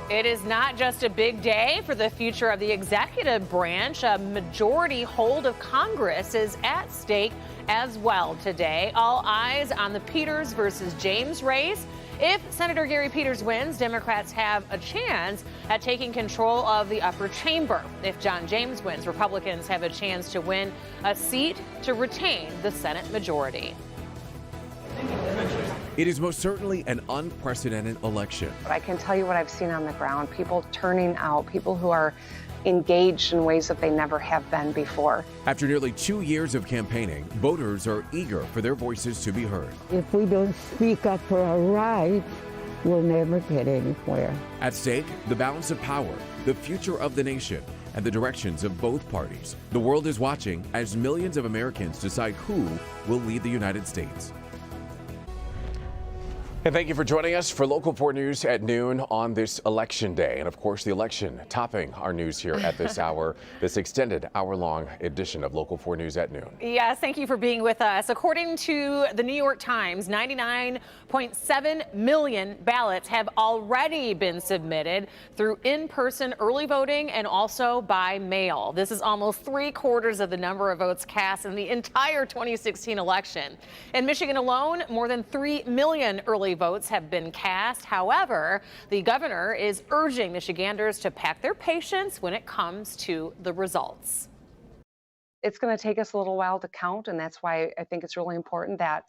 It is not just a big day for the future of the executive branch. A majority hold of Congress is at stake as well today. All eyes on the Peters versus James race. If Senator Gary Peters wins, Democrats have a chance at taking control of the upper chamber. If John James wins, Republicans have a chance to win a seat to retain the Senate majority. It is most certainly an unprecedented election. But I can tell you what I've seen on the ground, people turning out, people who are engaged in ways that they never have been before. After nearly 2 years of campaigning, voters are eager for their voices to be heard. If we don't speak up for our rights, we'll never get anywhere. At stake, the balance of power, the future of the nation, and the directions of both parties. The world is watching as millions of Americans decide who will lead the United States. And thank you for joining us for Local 4 News at noon on this election day. And of course, the election topping our news here at this hour, this extended hour-long edition of Local 4 News at noon. Yes, thank you for being with us. According to the New York Times, 99.7 million ballots have already been submitted through in-person early voting and also by mail. This is almost 3/4 of the number of votes cast in the entire 2016 election. In Michigan alone, more than 3 million early votes have been cast. However, the governor is urging Michiganders to pack their patience when it comes to the results. It's going to take us a little while to count, and that's why I think it's really important that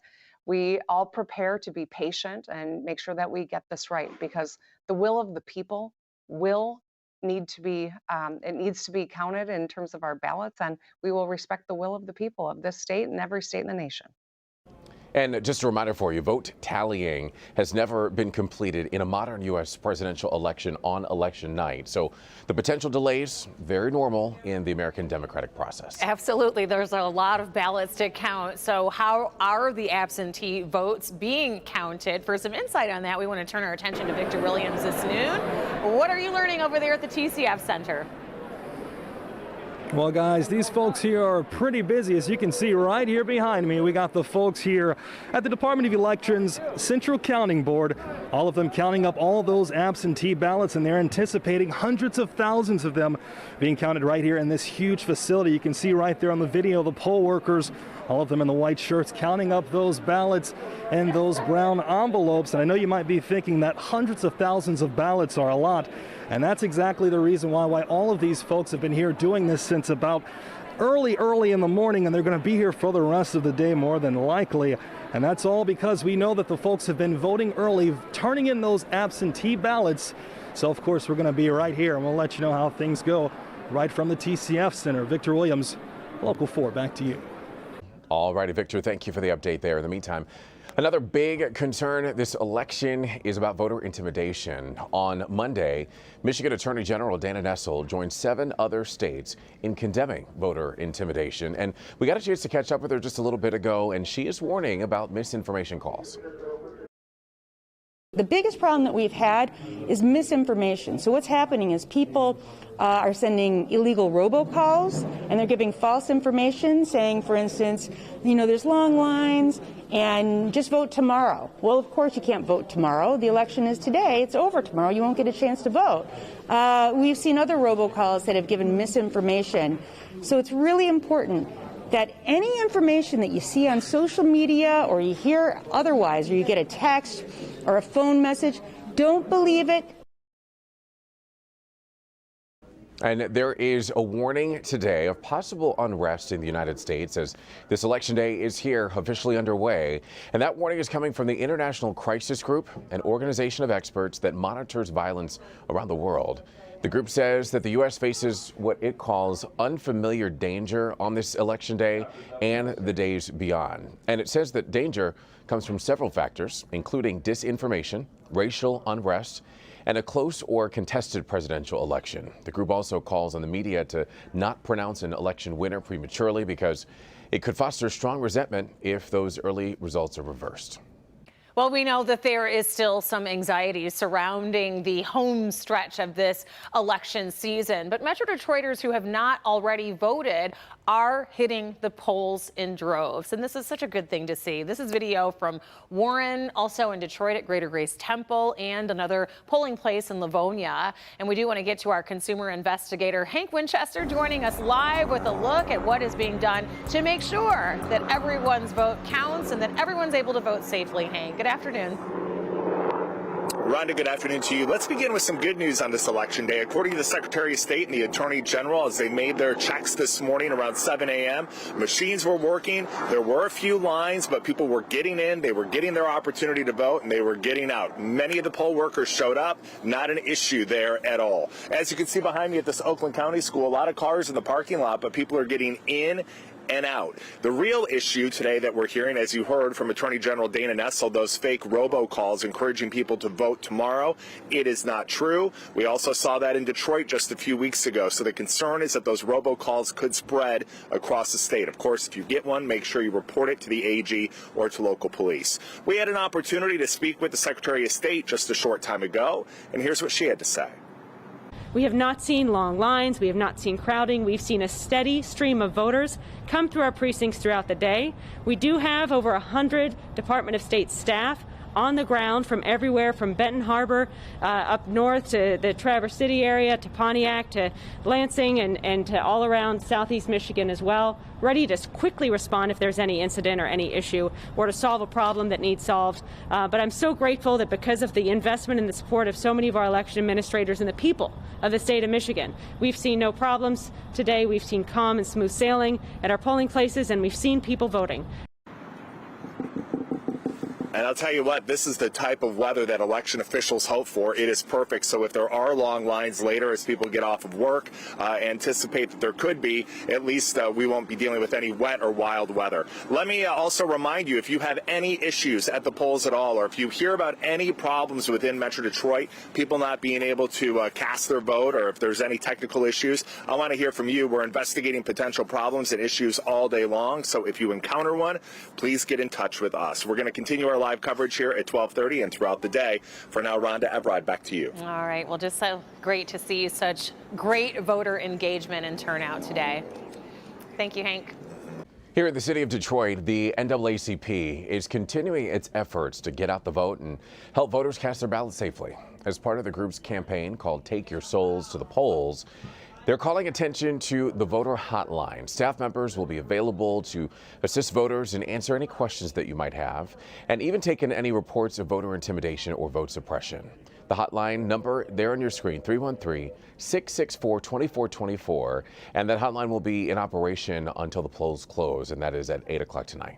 we all prepare to be patient and make sure that we get this right, because the will of the people will need to be, it needs to be counted in terms of our ballots, and we will respect the will of the people of this state and every state in the nation. And just a reminder for you, vote tallying has never been completed in a modern U.S. presidential election on election night. So the potential delays, very normal in the American democratic process. Absolutely. There's a lot of ballots to count. So how are the absentee votes being counted? For some insight on that, we want to turn our attention to Victor Williams this noon. What are you learning over there at the TCF Center? Well, guys, these folks here are pretty busy. As you can see right here behind me, we got the folks here at the Department of Elections Central Counting Board, all of them counting up all those absentee ballots, and they're anticipating hundreds of thousands of them being counted right here in this huge facility. You can see right there on the video the poll workers, all of them in the white shirts, counting up those ballots and those brown envelopes. And I know you might be thinking that hundreds of thousands of ballots are a lot. And that's exactly the reason why all of these folks have been here doing this since about early in the morning, and they're going to be here for the rest of the day more than likely. And that's all because we know that the folks have been voting early, turning in those absentee ballots. So of course we're going to be right here, and we'll let you know how things go right from the TCF Center. Victor Williams, Local 4, back to you. All righty, Victor, thank you for the update there. In the meantime, another big concern this election is about voter intimidation. On Monday, Michigan Attorney General Dana Nessel joined 7 other states in condemning voter intimidation. And we got a chance to catch up with her just a little bit ago, and she is warning about misinformation calls. The biggest problem that we've had is misinformation. So what's happening is people are sending illegal robocalls, and they're giving false information, saying, for instance, there's long lines and just vote tomorrow. Well, of course you can't vote tomorrow. The election is today. It's over tomorrow. You won't get a chance to vote. We've seen other robocalls that have given misinformation. So it's really important that any information that you see on social media or you hear otherwise, or you get a text or a phone message, don't believe it. And there is a warning today of possible unrest in the United States as this election day is here officially underway. And that warning is coming from the International Crisis Group, an organization of experts that monitors violence around the world. The group says that the U.S. faces what it calls unfamiliar danger on this election day and the days beyond. And it says that danger comes from several factors, including disinformation, racial unrest, and a close or contested presidential election. The group also calls on the media to not pronounce an election winner prematurely because it could foster strong resentment if those early results are reversed. Well, we know that there is still some anxiety surrounding the home stretch of this election season, but Metro Detroiters who have not already voted are hitting the polls in droves. And this is such a good thing to see. This is video from Warren, also in Detroit at Greater Grace Temple, and another polling place in Livonia. And we do want to get to our consumer investigator, Hank Winchester, joining us live with a look at what is being done to make sure that everyone's vote counts and that everyone's able to vote safely. Hank, good afternoon. Rhonda, good afternoon to you. Let's begin with some good news on this election day. According to the Secretary of State and the Attorney General, as they made their checks this morning around 7 a.m., machines were working. There were a few lines, but people were getting in. They were getting their opportunity to vote, and they were getting out. Many of the poll workers showed up. Not an issue there at all. As you can see behind me at this Oakland County school, a lot of cars in the parking lot, but people are getting in and out. The real issue today that we're hearing, as you heard from Attorney General Dana Nessel, those fake robocalls encouraging people to vote tomorrow, it is not true. We also saw that in Detroit just a few weeks ago. So the concern is that those robocalls could spread across the state. Of course, if you get one, make sure you report it to the AG or to local police. We had an opportunity to speak with the Secretary of State just a short time ago, and here's what she had to say. We have not seen long lines. We have not seen crowding. We've seen a steady stream of voters come through our precincts throughout the day. We do have over 100 Department of State staff on the ground from everywhere, from Benton Harbor up north to the Traverse City area, to Pontiac, to Lansing, and to all around southeast Michigan as well, ready to quickly respond if there's any incident or any issue or to solve a problem that needs solved. But I'm so grateful that because of the investment and the support of so many of our election administrators and the people of the state of Michigan, we've seen no problems today. We've seen calm and smooth sailing at our polling places, and we've seen people voting. And I'll tell you what, this is the type of weather that election officials hope for. It is perfect. So if there are long lines later as people get off of work, anticipate that there could be, at least we won't be dealing with any wet or wild weather. Let me also remind you, if you have any issues at the polls at all, or if you hear about any problems within Metro Detroit, people not being able to cast their vote, or if there's any technical issues, I want to hear from you. We're investigating potential problems and issues all day long. So if you encounter one, please get in touch with us. We're going to continue our live coverage here at 12:30 and throughout the day. For now, Rhonda Evrod, back to you. All right. Well, just so great to see such great voter engagement and turnout today. Thank you, Hank. Here in the city of Detroit, the NAACP is continuing its efforts to get out the vote and help voters cast their ballots safely. As part of the group's campaign called Take Your Souls to the Polls, they're calling attention to the voter hotline. Staff members will be available to assist voters and answer any questions that you might have, and even take in any reports of voter intimidation or vote suppression. The hotline number there on your screen, 313-664-2424, and that hotline will be in operation until the polls close, and that is at 8 o'clock tonight.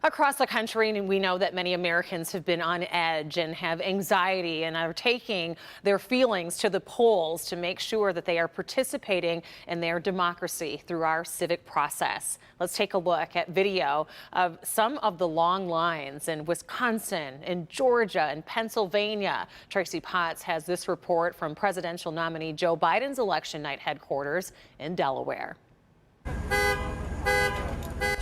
Across the country, we know that many Americans have been on edge and have anxiety and are taking their feelings to the polls to make sure that they are participating in their democracy through our civic process. Let's take a look at video of some of the long lines in Wisconsin, in Georgia, and Pennsylvania. Tracy Potts has this report from presidential nominee Joe Biden's election night headquarters in Delaware.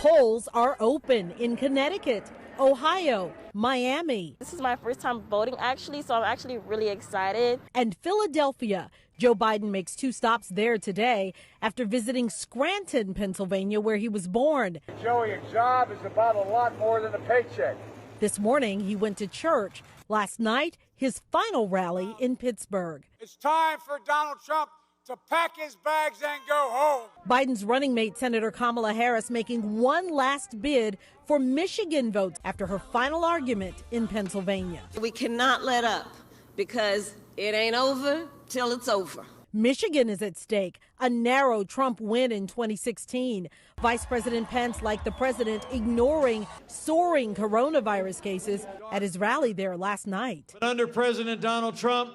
Polls are open in Connecticut, Ohio, Miami. This is my first time voting, actually, so I'm actually really excited. And Philadelphia. Joe Biden makes 2 stops there today after visiting Scranton, Pennsylvania, where he was born. Joey, a job is about a lot more than a paycheck. This morning, he went to church. Last night, his final rally in Pittsburgh. It's time for Donald Trump to pack his bags and go home. Biden's running mate, Senator Kamala Harris, making one last bid for Michigan votes after her final argument in Pennsylvania. We cannot let up because it ain't over till it's over. Michigan is at stake, a narrow Trump win in 2016. Vice President Pence, like the president, ignoring soaring coronavirus cases at his rally there last night. But under President Donald Trump,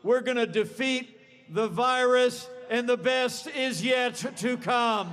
we're going to defeat the virus, and the best is yet to come.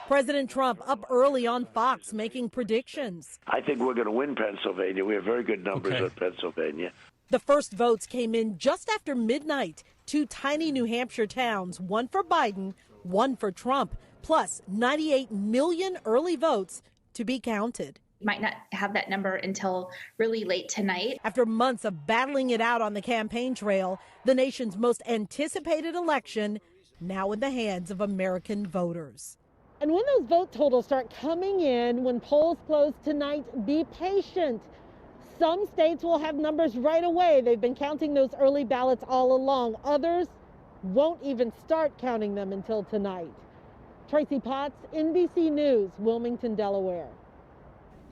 President Trump up early on Fox making predictions. I think we're going to win Pennsylvania. We have very good numbers in Pennsylvania. The first votes came in just after midnight. 2 tiny New Hampshire towns, one for Biden, one for Trump, plus 98 million early votes to be counted. Might not have that number until really late tonight. After months of battling it out on the campaign trail, the nation's most anticipated election now in the hands of American voters. And when those vote totals start coming in, when polls close tonight, be patient. Some states will have numbers right away. They've been counting those early ballots all along. Others won't even start counting them until tonight. Tracy Potts, NBC News, Wilmington, Delaware.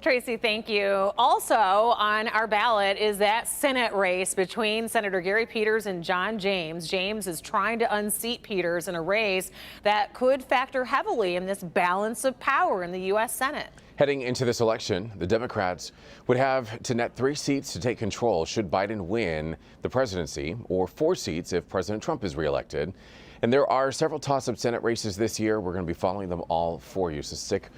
Tracy, thank you. Also on our ballot is that Senate race between Senator Gary Peters and John James. James is trying to unseat Peters in a race that could factor heavily in this balance of power in the U.S. Senate. Heading into this election, the Democrats would have to net 3 seats to take control should Biden win the presidency, or 4 seats if President Trump is reelected. And there are several toss-up Senate races this year. We're going to be following them all for you, so stick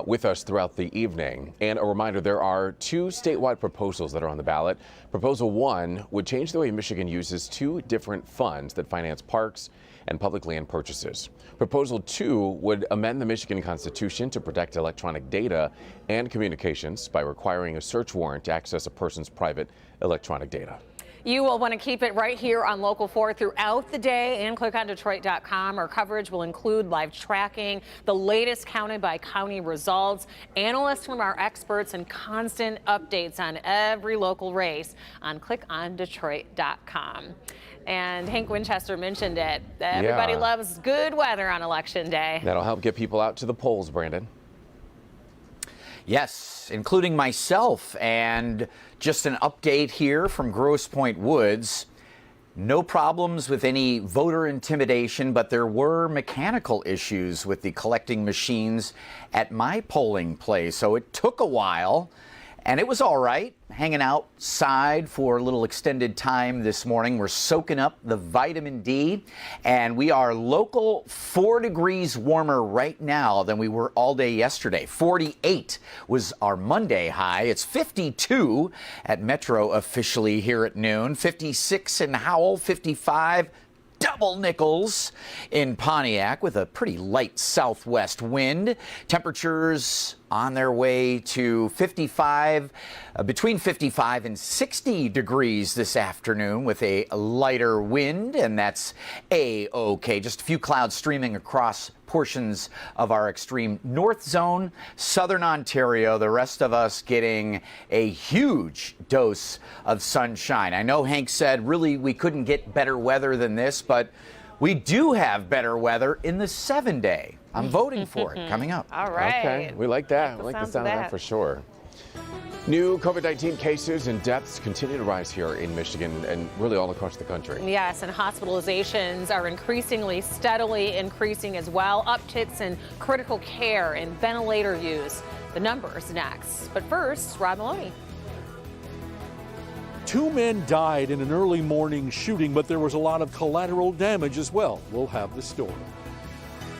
with us throughout the evening. And a reminder, there are 2 statewide proposals that are on the ballot. Proposal 1 would change the way Michigan uses 2 different funds that finance parks and public land purchases. Proposal 2 would amend the Michigan Constitution to protect electronic data and communications by requiring a search warrant to access a person's private electronic data. You will want to keep it right here on Local 4 throughout the day and click on Detroit.com. Our coverage will include live tracking, the latest county by county results, analysts from our experts, and constant updates on every local race on clickondetroit.com. And Hank Winchester mentioned it. Everybody loves good weather on Election Day. That'll help get people out to the polls, Brandon. Yes, including myself. And just an update here from Grosse Pointe Woods. No problems with any voter intimidation, but there were mechanical issues with the collecting machines at my polling place. So it took a while, and it was all right. Hanging outside for a little extended time this morning. We're soaking up the vitamin D, and we are local 4 degrees warmer right now than we were all day yesterday. 48 was our Monday high. It's 52 at Metro officially here at noon. 56 in Howell, 55 double nickels in Pontiac with a pretty light southwest wind. Temperatures on their way to 55, between 55 and 60 degrees this afternoon with a lighter wind, and that's A-OK. Just a few clouds streaming across portions of our extreme north zone, southern Ontario, the rest of us getting a huge dose of sunshine. I know Hank said really we couldn't get better weather than this, but we do have better weather in the 7-day. I'm voting for it coming up. All right. Okay, we like that. We like the sound of that for sure. New COVID-19 cases and deaths continue to rise here in Michigan and really all across the country. Yes, and hospitalizations are steadily increasing as well. Upticks in critical care and ventilator use. The numbers next. But first, Rob Maloney. 2 men died in an early morning shooting, but there was a lot of collateral damage as well. We'll have the story.